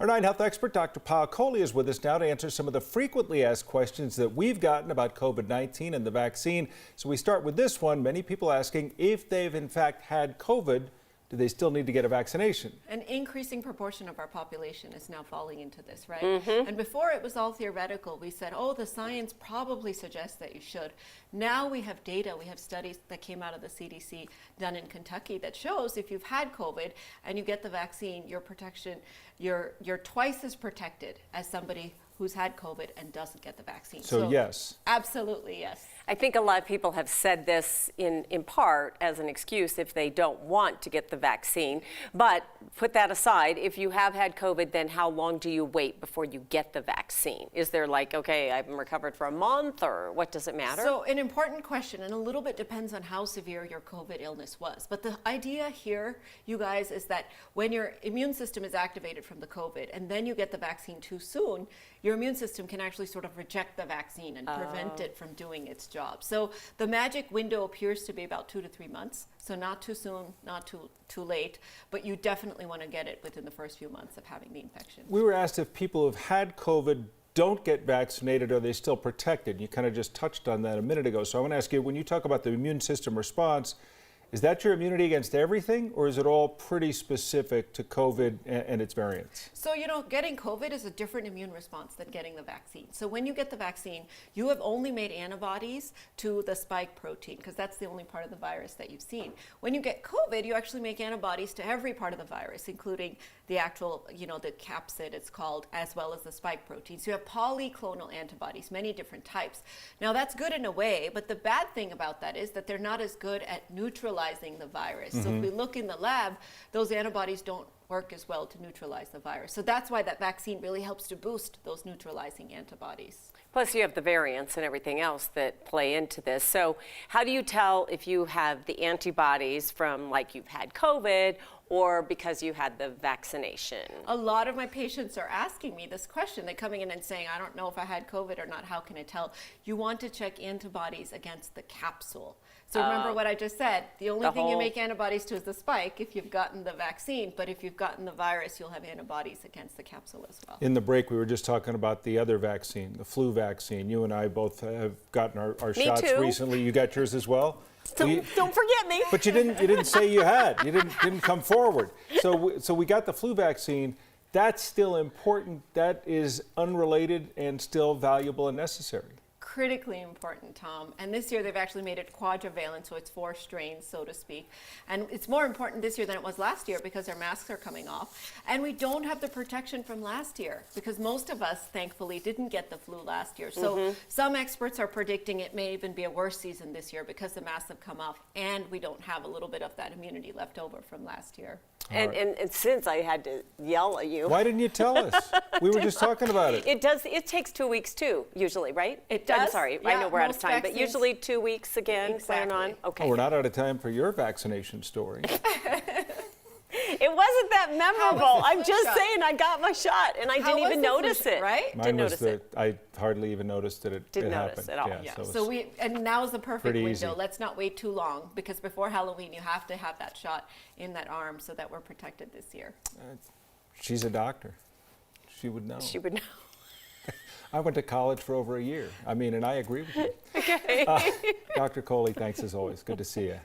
Our 9Health expert, Dr. Payal Kohli, is with us now to answer some of the frequently asked questions that we've gotten about COVID-19 and the vaccine. So we start with this one. Many people asking if they've in fact had COVID, do they still need to get a vaccination? An increasing proportion of our population is now falling into this, right? And before it was all theoretical. We said, oh, the science probably suggests that you should. Now we have data, we have studies that came out of the CDC done in Kentucky that shows if you've had COVID and you get the vaccine, your protection, you're twice as protected as somebody who's had COVID and doesn't get the vaccine. So yes. Absolutely, yes. I think a lot of people have said this in part as an excuse if they don't want to get the vaccine. But put that aside, if you have had COVID, then how long do you wait before you get the vaccine? Is there like, okay, I've been recovered for a month, or what does it matter? So an important question, and a little bit depends on how severe your COVID illness was. But the idea here, you guys, is that when your immune system is activated from the COVID and then you get the vaccine too soon, your immune system can actually sort of reject the vaccine and prevent it from doing its job. So the magic window appears to be about 2 to 3 months. So not too soon, not too late, but you definitely want to get it within the first few months of having the infection. We were asked if people who've had COVID don't get vaccinated, are they still protected? You kind of just touched on that a minute ago. So I want to ask you, when you talk about the immune system response, is that your immunity against everything, or is it all pretty specific to COVID and its variants? So, you know, getting COVID is a different immune response than getting the vaccine. So when you get the vaccine, you have only made antibodies to the spike protein, because that's the only part of the virus that you've seen. When you get COVID, you actually make antibodies to every part of the virus, including the actual, you know, the capsid, it's called, as well as the spike protein. So you have polyclonal antibodies, many different types. Now that's good in a way, but the bad thing about that is that they're not as good at neutralizing the virus. So if we look in the lab, those antibodies don't work as well to neutralize the virus. So that's why that vaccine really helps to boost those neutralizing antibodies. Plus you have the variants and everything else that play into this. So how do you tell if you have the antibodies from like you've had COVID or because you had the vaccination? A lot of my patients are asking me this question. They're coming in and saying, I don't know if I had COVID or not. How can I tell? You want to check antibodies against the capsule. So remember what I just said. The only thing you make antibodies to is the spike if you've gotten the vaccine. But if you've gotten the virus, you'll have antibodies against the capsule as well. In the break, we were just talking about the other vaccine, the flu vaccine. You and I both have gotten our shots recently. You got yours as well? Don't forget me. But you didn't say you had. You didn't come forward. So we got the flu vaccine. That's still important. That is unrelated and still valuable and necessary. Critically important, Tom. And this year they've actually made it quadrivalent, so it's 4 strains, so to speak. And it's more important this year than it was last year because our masks are coming off. And we don't have the protection from last year because most of us, thankfully, didn't get the flu last year. So some experts are predicting it may even be a worse season this year because the masks have come off and we don't have a little bit of that immunity left over from last year. And since I had to yell at you. Why didn't you tell us? We were just talking about it. It takes 2 weeks too, usually, right? It does. I'm sorry, Yeah, I know we're out of most time, but vaccines. usually 2 weeks again, Exactly. plan on. Okay. Oh, we're not out of time for your vaccination story. It wasn't that memorable. the I'm flu just shot? saying I got my shot and I How didn't was even the flu notice shot, it. right? Mine Didn't was notice it. I hardly even noticed that it Didn't happened. notice at all. Yeah, So and now is the perfect pretty window. easy. Let's not wait too long because before Halloween you have to have that shot in that arm so that we're protected this year. she's a doctor. She would know. She would know. I went to college for over a year. I mean, and I agree with you. Okay. Dr. Kohli, thanks as always. Good to see you.